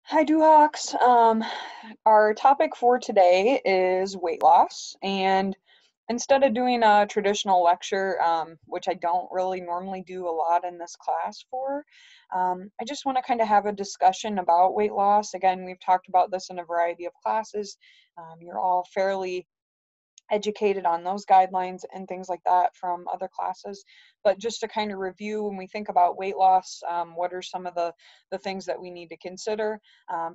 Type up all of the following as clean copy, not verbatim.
Hi, Duhawks. Our topic for today is weight loss. And instead of doing a traditional lecture, which I don't really normally do a lot in this class for, I just want to kind of have a discussion about weight loss. Again, we've talked about this in a variety of classes. You're all fairly educated on those guidelines and things like that from other classes. But just to kind of review, when we think about weight loss, what are some of the things that we need to consider?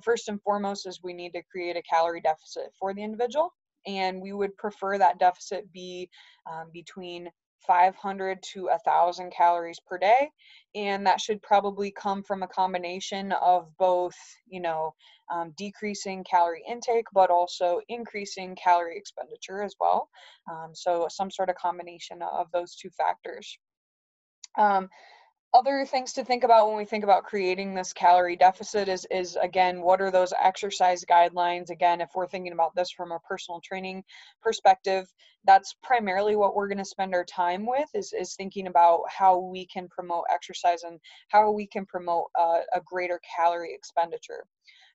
First and foremost is we need to create a calorie deficit for the individual. And we would prefer that deficit be between 500 to 1,000 calories per day. And that should probably come from a combination of both, decreasing calorie intake, but also increasing calorie expenditure as well. So some sort of combination of those two factors. Um, Other things to think about when we think about creating this calorie deficit is again, what are those exercise guidelines? Again, if we're thinking about this from a personal training perspective, that's primarily what we're going to spend our time with is thinking about how we can promote exercise and how we can promote a greater calorie expenditure.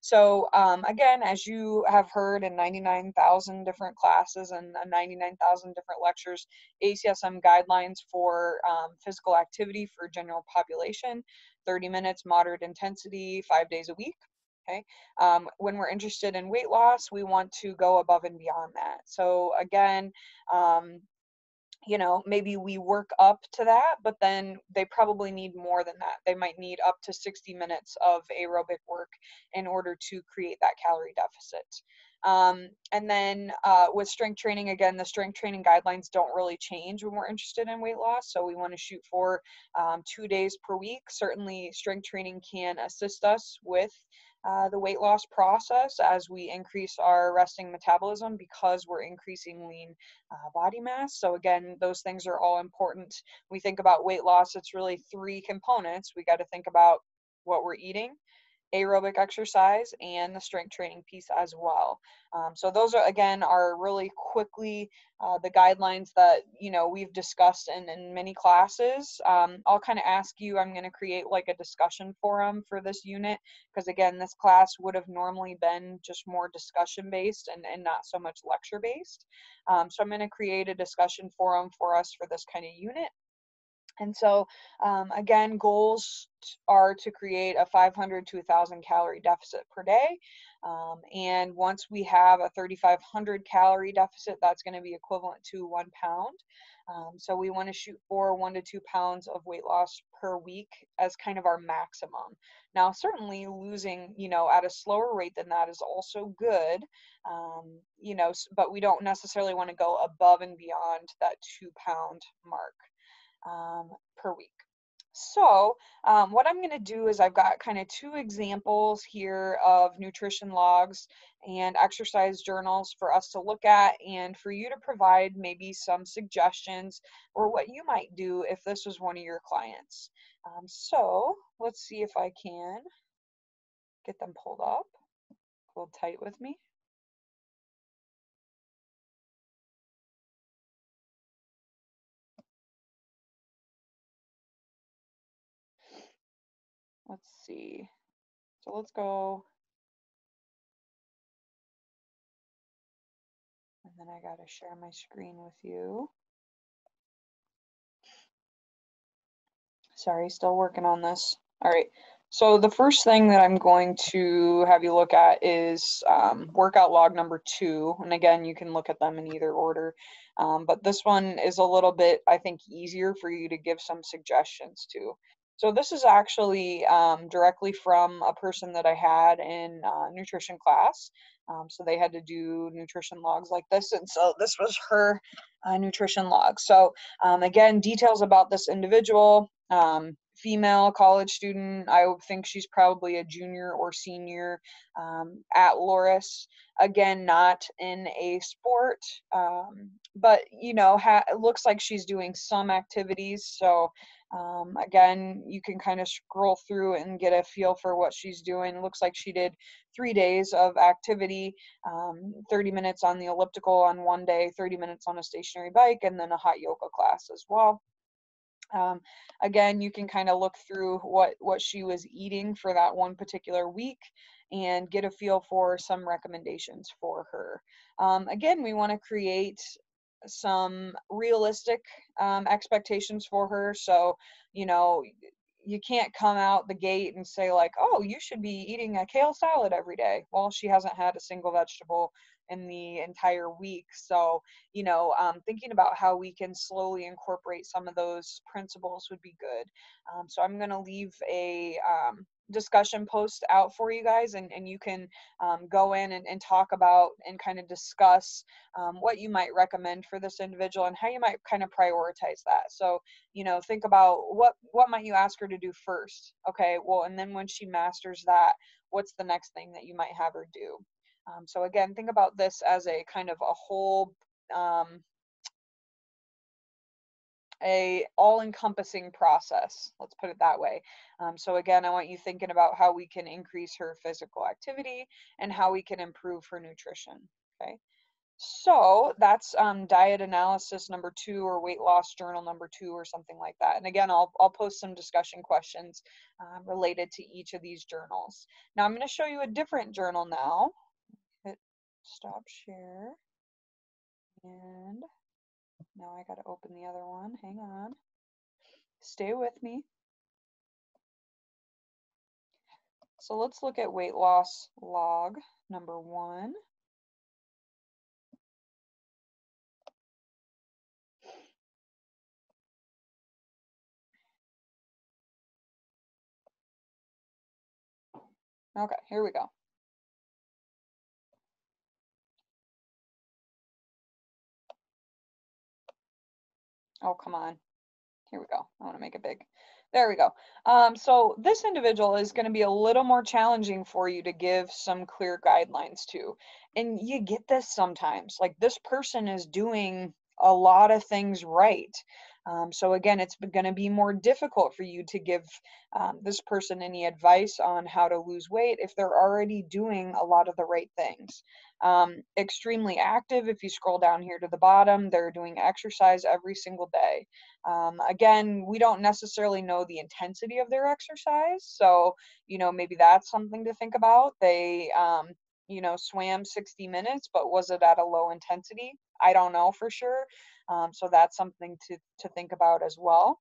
So again, as you have heard in 99,000 different classes and 99,000 different lectures, ACSM guidelines for physical activity for general population, 30 minutes, moderate intensity, 5 days a week. Okay. When we're interested in weight loss, we want to go above and beyond that. So again, um, maybe we work up to that, but then they probably need more than that. They might need up to 60 minutes of aerobic work in order to create that calorie deficit. And then with strength training, again, the strength training guidelines don't really change when we're interested in weight loss. So we want to shoot for 2 days per week. Certainly, strength training can assist us with the weight loss process as we increase our resting metabolism because we're increasing lean body mass. So again, those things are all important. When we think about weight loss, it's really three components. We got to think about what we're eating, aerobic exercise, and the strength training piece as well. So those are, again, are really quickly the guidelines that we've discussed in many classes. I'll kind of ask you, I'm going to create like a discussion forum for this unit because again, this class would have normally been just more discussion based and not so much lecture based. So I'm going to create a discussion forum for us for this kind of unit. And so, again, goals are to create a 500 to 1,000 calorie deficit per day. And once we have a 3,500 calorie deficit, that's going to be equivalent to 1 pound. So we want to shoot for 1 to 2 pounds of weight loss per week as kind of our maximum. Now, certainly losing, at a slower rate than that is also good, but we don't necessarily want to go above and beyond that 2 pound mark per week. So what I'm going to do is I've got kind of two examples here of nutrition logs and exercise journals for us to look at and for you to provide maybe some suggestions or what you might do if this was one of your clients. So let's see if I can get them pulled up. Hold tight with me. Let's see. So let's go. And then I got to share my screen with you. Sorry, still working on this. All right. So the first thing that I'm going to have you look at is workout log number 2. And again, you can look at them in either order. But this one is a little bit, I think, easier for you to give some suggestions to. So this is actually directly from a person that I had in nutrition class. So they had to do nutrition logs like this. And so this was her nutrition log. So again, details about this individual. Female college student. I would think she's probably a junior or senior at Loris. Again, not in a sport, but it looks like she's doing some activities. So again, you can kind of scroll through and get a feel for what she's doing. It looks like she did 3 days of activity, 30 minutes on the elliptical on one day, 30 minutes on a stationary bike, and then a hot yoga class as well. Um, Again, you can kind of look through what she was eating for that one particular week and get a feel for some recommendations for her. Again, we want to create some realistic expectations for her. So, you know, you can't come out the gate and say like, oh, you should be eating a kale salad every day. Well, she hasn't had a single vegetable in the entire week. So, thinking about how we can slowly incorporate some of those principles would be good. So I'm going to leave a discussion post out for you guys, and you can go in and talk about and kind of discuss what you might recommend for this individual and how you might kind of prioritize that. So, think about what might you ask her to do first. Okay, well, and then when she masters that, what's the next thing that you might have her do? So again, think about this as a kind of a whole, a all-encompassing process. Let's put it that way. So again, I want you thinking about how we can increase her physical activity and how we can improve her nutrition. Okay. So that's diet analysis number 2 or weight loss journal number 2 or something like that. And again, I'll post some discussion questions related to each of these journals. Now I'm going to show you a different journal now. Hit stop share. And now I got to open the other one. Hang on. Stay with me. So let's look at weight loss log number 1. Okay, here we go. Oh, come on. Here we go. I want to make it big. There we go. So this individual is going to be a little more challenging for you to give some clear guidelines to. And you get this sometimes. Like this person is doing a lot of things right. So again, it's going to be more difficult for you to give this person any advice on how to lose weight if they're already doing a lot of the right things. Extremely active, if you scroll down here to the bottom, they're doing exercise every single day. Again, we don't necessarily know the intensity of their exercise, so maybe that's something to think about. They swam 60 minutes, but was it at a low intensity? I don't know for sure. So that's something to think about as well.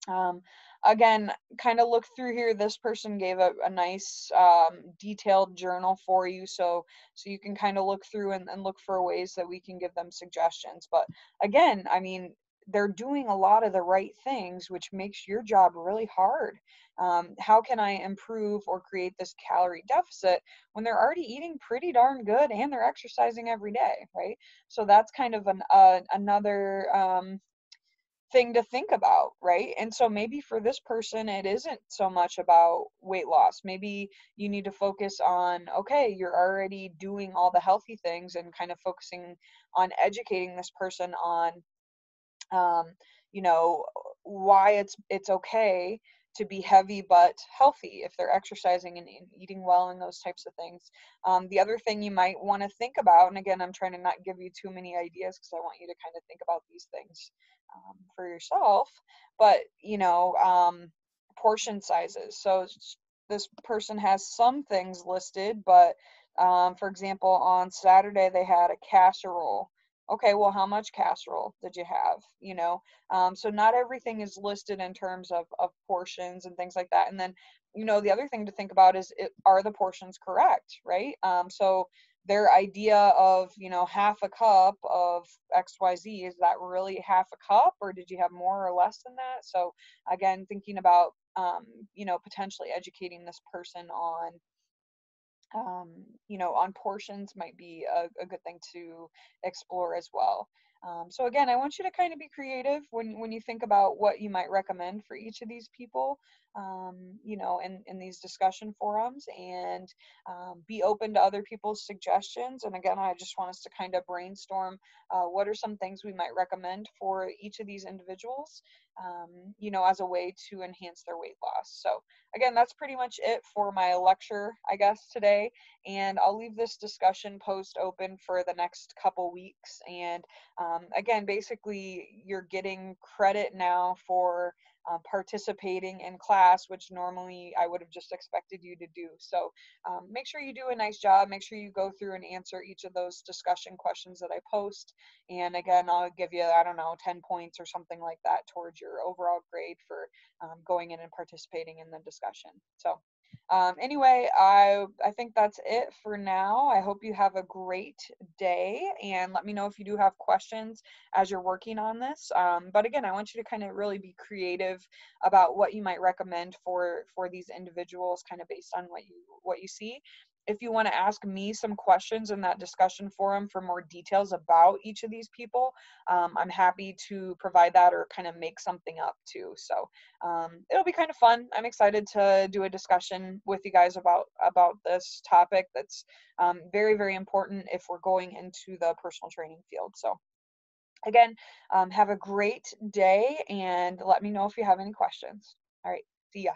Um, Again, kind of look through here. This person gave a nice detailed journal for you, so you can kind of look through and look for ways that we can give them suggestions. But again, I mean, they're doing a lot of the right things, which makes your job really hard. How can I improve or create this calorie deficit when they're already eating pretty darn good and they're exercising every day, right? So that's kind of another thing to think about, right? And so maybe for this person, it isn't so much about weight loss. Maybe you need to focus on, okay, you're already doing all the healthy things and kind of focusing on educating this person on, um, you know, why it's okay to be heavy but healthy if they're exercising and eating well and those types of things. The other thing you might want to think about, and again, I'm trying to not give you too many ideas because I want you to kind of think about these things for yourself, but portion sizes. So this person has some things listed, but for example, on Saturday they had a casserole. Okay, well, how much casserole did you have? So not everything is listed in terms of portions and things like that. And then, the other thing to think about is, are the portions correct, right? So their idea of, half a cup of XYZ, is that really half a cup, or did you have more or less than that? So again, thinking about, potentially educating this person on portions might be a good thing to explore as well. So again, I want you to kind of be creative when you think about what you might recommend for each of these people, in these discussion forums, and be open to other people's suggestions. And again, I just want us to kind of brainstorm what are some things we might recommend for each of these individuals. as a way to enhance their weight loss. So again, that's pretty much it for my lecture, I guess, today. And I'll leave this discussion post open for the next couple weeks. And again, basically, you're getting credit now for participating in class, which normally I would have just expected you to do. So make sure you do a nice job. Make sure you go through and answer each of those discussion questions that I post. And again, I'll give you, I don't know, 10 points or something like that towards your overall grade for going in and participating in the discussion. So anyway, I think that's it for now. I hope you have a great day, and let me know if you do have questions as you're working on this. But again, I want you to kind of really be creative about what you might recommend for these individuals, kind of based on what you see. If you want to ask me some questions in that discussion forum for more details about each of these people, I'm happy to provide that or kind of make something up too. So it'll be kind of fun. I'm excited to do a discussion with you guys about this topic that's very, very important if we're going into the personal training field. So again, have a great day and let me know if you have any questions. All right, see ya.